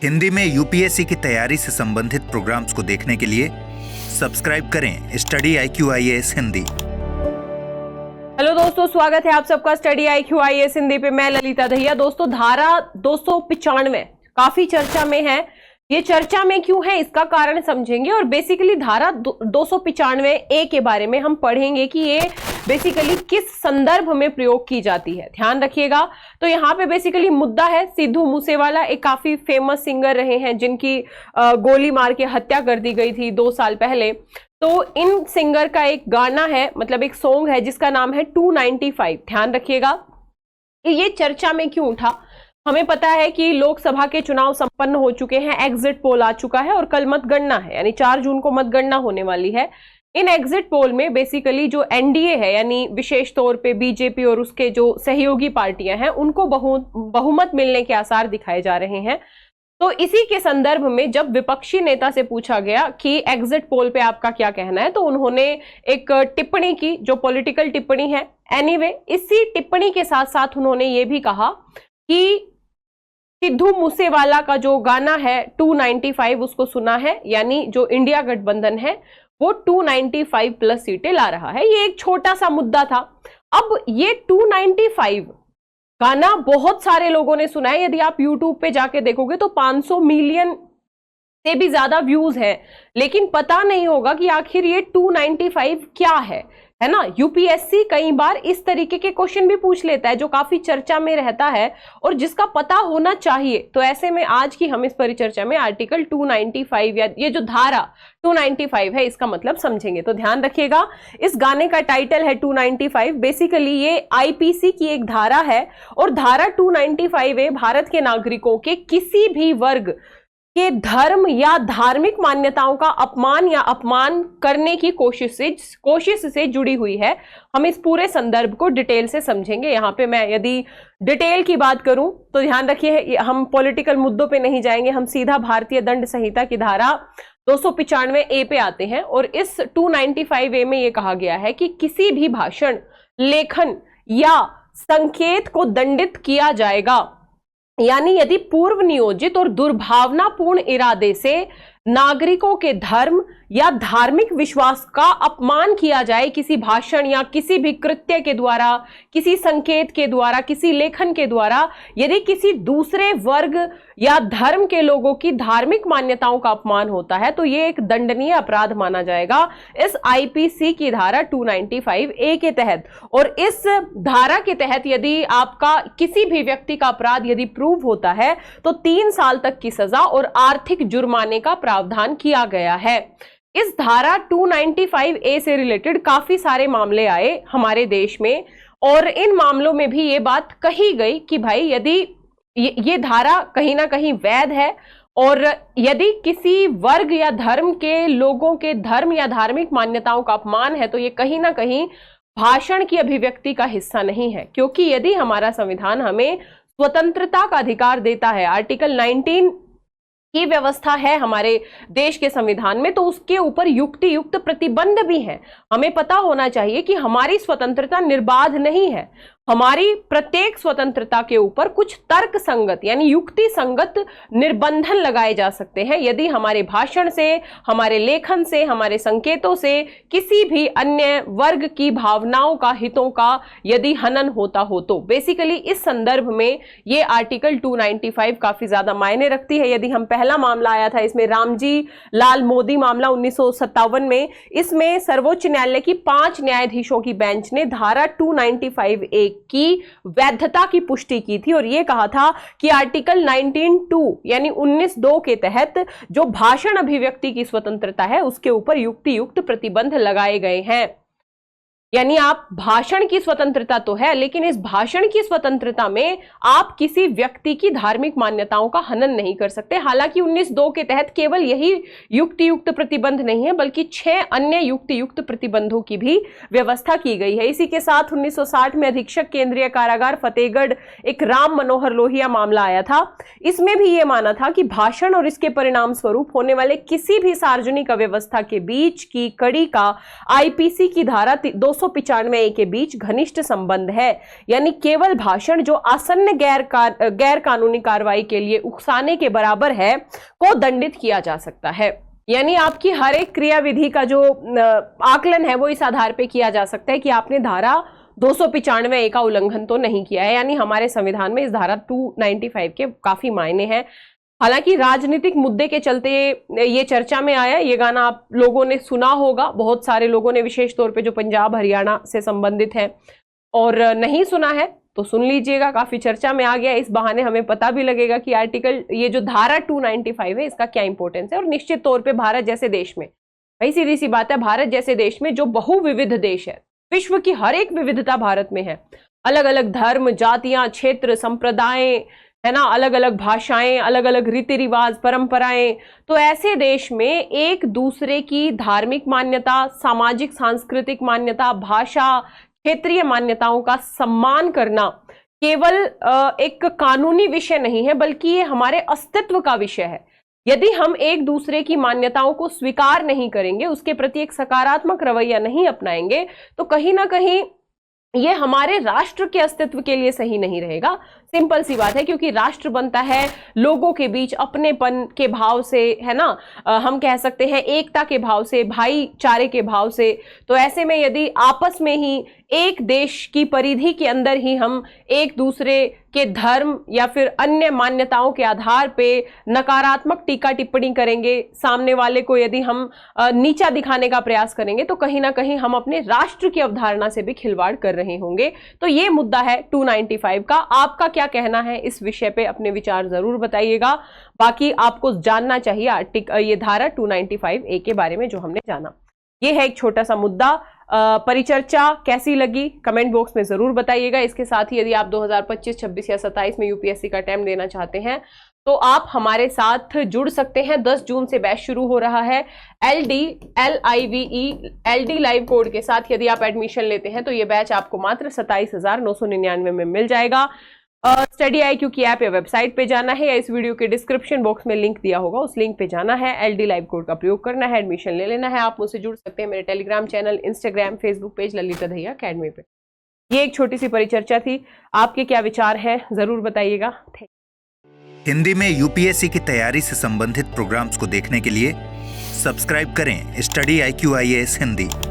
हिंदी में यूपीएससी की तैयारी से संबंधित प्रोग्राम्स को देखने के लिए सब्सक्राइब करें study IQ IAS Hindi. Hello दोस्तों, स्वागत है आप सबका स्टडी IQ IAS हिंदी पे। मैं ललिता दहिया। दोस्तों, धारा 295 काफी चर्चा में है। ये चर्चा में क्यों है इसका कारण समझेंगे और बेसिकली धारा 295A के बारे में हम पढ़ेंगे कि ये बेसिकली किस संदर्भ में प्रयोग की जाती है। ध्यान रखिएगा। तो यहाँ पे बेसिकली मुद्दा है सिद्धू मूसेवाला, एक काफी फेमस सिंगर रहे हैं जिनकी गोली मार के हत्या कर दी गई थी 2 साल पहले। तो इन सिंगर का एक गाना है, मतलब एक सॉन्ग है जिसका नाम है 295। ध्यान रखिएगा कि ये चर्चा में क्यों उठा। हमें पता है कि लोकसभा के चुनाव संपन्न हो चुके हैं, एग्जिट पोल आ चुका है और कल मतगणना है, यानी 4 जून को मतगणना होने वाली है। इन एग्जिट पोल में बेसिकली जो एनडीए है, यानी विशेष तौर पे बीजेपी और उसके जो सहयोगी पार्टियां हैं, उनको बहुमत मिलने के आसार दिखाए जा रहे हैं। तो इसी के संदर्भ में जब विपक्षी नेता से पूछा गया कि एग्जिट पोल पे आपका क्या कहना है, तो उन्होंने एक टिप्पणी की जो पॉलिटिकल टिप्पणी है। एनीवे, इसी टिप्पणी के साथ साथ उन्होंने ये भी कहा कि सिद्धू मूसेवाला का जो गाना है 295 उसको सुना है, यानी जो इंडिया गठबंधन है वो 295 प्लस सीटें ला रहा है। ये एक छोटा सा मुद्दा था। अब ये 295 गाना बहुत सारे लोगों ने सुना है। यदि आप YouTube पे जाके देखोगे तो 500 मिलियन से भी ज्यादा व्यूज हैं, लेकिन पता नहीं होगा कि आखिर ये 295 क्या है ना। यूपीएससी कई बार इस तरीके के क्वेश्चन भी पूछ लेता है जो काफी चर्चा में रहता है और जिसका पता होना चाहिए। तो ऐसे में आज की हम इस परिचर्चा में आर्टिकल 295 या ये जो धारा 295 है इसका मतलब समझेंगे। तो ध्यान रखिएगा, इस गाने का टाइटल है 295। बेसिकली ये आईपीसी की एक धारा है और धारा 295 भारत के नागरिकों के किसी भी वर्ग के धर्म या धार्मिक मान्यताओं का अपमान करने की कोशिश से जुड़ी हुई है। हम इस पूरे संदर्भ को डिटेल से समझेंगे। यहाँ पे मैं यदि डिटेल की बात करूं तो ध्यान रखिए, हम पॉलिटिकल मुद्दों पे नहीं जाएंगे, हम सीधा भारतीय दंड संहिता की धारा 295A पे आते हैं। और इस 295A में यह कहा गया है कि किसी भी भाषण, लेखन या संकेत को दंडित किया जाएगा, यानी यदि पूर्व नियोजित और दुर्भावनापूर्ण इरादे से नागरिकों के धर्म या धार्मिक विश्वास का अपमान किया जाए किसी भाषण या किसी भी कृत्य के द्वारा, किसी संकेत के द्वारा, किसी लेखन के द्वारा, यदि किसी दूसरे वर्ग या धर्म के लोगों की धार्मिक मान्यताओं का अपमान होता है तो यह एक दंडनीय अपराध माना जाएगा इस आईपीसी की धारा 295A के तहत। और इस धारा के तहत यदि आपका किसी भी व्यक्ति का अपराध यदि प्रूव होता है तो 3 साल तक की सजा और आर्थिक जुर्माने का प्रावधान किया गया है। इस धारा 295A से रिलेटेड काफी सारे मामले आए हमारे देश में और इन मामलों में भी ये बात कही गई कि भाई यदि ये धारा कहीं ना कहीं वैध है और यदि किसी वर्ग या धर्म के लोगों के धर्म या धार्मिक मान्यताओं का अपमान है तो ये कहीं ना कहीं भाषण की अभिव्यक्ति का हिस्सा नहीं है। क्योंकि यदि हमारा संविधान हमें स्वतंत्रता का अधिकार देता है, आर्टिकल 19 की व्यवस्था है हमारे देश के संविधान में, तो उसके ऊपर युक्त प्रतिबंध भी हैं। हमें पता होना चाहिए कि हमारी स्वतंत्रता निर्बाध नहीं है। हमारी प्रत्येक स्वतंत्रता के ऊपर कुछ तर्क संगत यानी युक्ति संगत निर्बंधन लगाए जा सकते हैं यदि हमारे भाषण से, हमारे लेखन से, हमारे संकेतों से किसी भी अन्य वर्ग की भावनाओं का, हितों का यदि हनन होता हो। तो बेसिकली इस संदर्भ में ये आर्टिकल 295 काफी ज्यादा मायने रखती है। यदि हम पहला मामला आया था इसमें रामजी लाल मोदी मामला 1957 में, इसमें सर्वोच्च न्यायालय की 5 न्यायाधीशों की बेंच ने धारा 295A की वैधता की पुष्टि की थी और यह कहा था कि आर्टिकल 19(2) यानी 19(2) के तहत जो भाषण अभिव्यक्ति की स्वतंत्रता है उसके ऊपर युक्त प्रतिबंध लगाए गए हैं। यानी आप भाषण की स्वतंत्रता तो है, लेकिन इस भाषण की स्वतंत्रता में आप किसी व्यक्ति की धार्मिक मान्यताओं का हनन नहीं कर सकते। हालांकि 19(2) के तहत केवल यही युक्त प्रतिबंध नहीं है बल्कि 6 अन्य युक्त प्रतिबंधों की भी व्यवस्था की गई है। इसी के साथ 1960 में अधीक्षक केंद्रीय कारागार फतेहगढ़ एक राम मनोहर लोहिया मामला आया था। इसमें भी यह माना था कि भाषण और इसके परिणाम स्वरूप होने वाले किसी भी सार्वजनिक अव्यवस्था के बीच की कड़ी का आईपीसी की धारा 295 के बीच घनिष्ठ संबंध है, यानी केवल भाषण जो आसन्न गैर कानूनी कार्रवाई के लिए उकसाने के बराबर है को दंडित किया जा सकता है। यानी आपकी हर एक क्रियाविधि का जो आकलन है वो इस आधार पे किया जा सकता है कि आपने धारा 295 का उल्लंघन तो नहीं किया है। यानी हमारे संविधान में इस धारा 295 के काफी मायने हैं। हालांकि राजनीतिक मुद्दे के चलते ये चर्चा में आया। ये गाना आप लोगों ने सुना होगा, बहुत सारे लोगों ने, विशेष तौर पे जो पंजाब हरियाणा से संबंधित है, और नहीं सुना है तो सुन लीजिएगा, काफी चर्चा में आ गया। इस बहाने हमें पता भी लगेगा कि आर्टिकल, ये जो धारा 295 है, इसका क्या इंपॉर्टेंस है। और निश्चित तौर पे भारत जैसे देश में, भाई सीधी सी बात है, भारत जैसे देश में जो बहुविविध देश है, विश्व की हर एक विविधता भारत में है, अलग अलग धर्म, जातियां, क्षेत्र, संप्रदाय, है ना, अलग अलग भाषाएं, अलग अलग रीति रिवाज, परंपराएं। तो ऐसे देश में एक दूसरे की धार्मिक मान्यता, सामाजिक सांस्कृतिक मान्यता, भाषा, क्षेत्रीय मान्यताओं का सम्मान करना केवल एक कानूनी विषय नहीं है, बल्कि ये हमारे अस्तित्व का विषय है। यदि हम एक दूसरे की मान्यताओं को स्वीकार नहीं करेंगे, उसके प्रति एक सकारात्मक रवैया नहीं अपनाएंगे, तो कहीं ना कहीं ये हमारे राष्ट्र के अस्तित्व के लिए सही नहीं रहेगा। सिंपल सी बात है, क्योंकि राष्ट्र बनता है लोगों के बीच अपनेपन के भाव से, है ना, हम कह सकते हैं एकता के भाव से, भाईचारे के भाव से। तो ऐसे में यदि आपस में ही एक देश की परिधि के अंदर ही हम एक दूसरे के धर्म या फिर अन्य मान्यताओं के आधार पे नकारात्मक टीका टिप्पणी करेंगे, सामने वाले को यदि हम नीचा दिखाने का प्रयास करेंगे, तो कहीं ना कहीं हम अपने राष्ट्र की अवधारणा से भी खिलवाड़ कर रहे होंगे। तो ये मुद्दा है 295 का। आपका क्या कहना है इस विषय पे, अपने विचार जरूर बताइएगा। बाकी आपको जानना चाहिए ये धारा 295A के बारे में जो हमने जाना। ये है एक छोटा सा मुद्दा। परिचर्चा कैसी लगी कमेंट बॉक्स में जरूर बताइएगा। इसके साथ ही यदि आप 2025, 26 या 27 में यूपीएससी का अटेम्प्ट देना चाहते हैं तो आप हमारे साथ जुड़ सकते हैं। 10 जून से बैच शुरू हो रहा है LD लाइव कोड के साथ। यदि आप एडमिशन लेते हैं तो ये बैच आपको मात्र 27,999 में मिल जाएगा। स्टडी IQ की ऐप या वेबसाइट पे जाना है, या इस वीडियो के डिस्क्रिप्शन बॉक्स में लिंक दिया होगा, उस लिंक पे जाना है, LD लाइव कोड का प्रयोग करना है, एडमिशन ले लेना है। आप मुझसे जुड़ सकते हैं मेरे Telegram channel, Instagram, Facebook page Lalita Dahiya academy पे। ये एक छोटी सी परिचर्चा थी, आपके क्या विचार हैं जरूर बताइएगा। हिंदी में यूपीएससी की तैयारी से संबंधित प्रोग्राम्स को देखने के लिए सब्सक्राइब करें स्टडी IQ IAS हिंदी।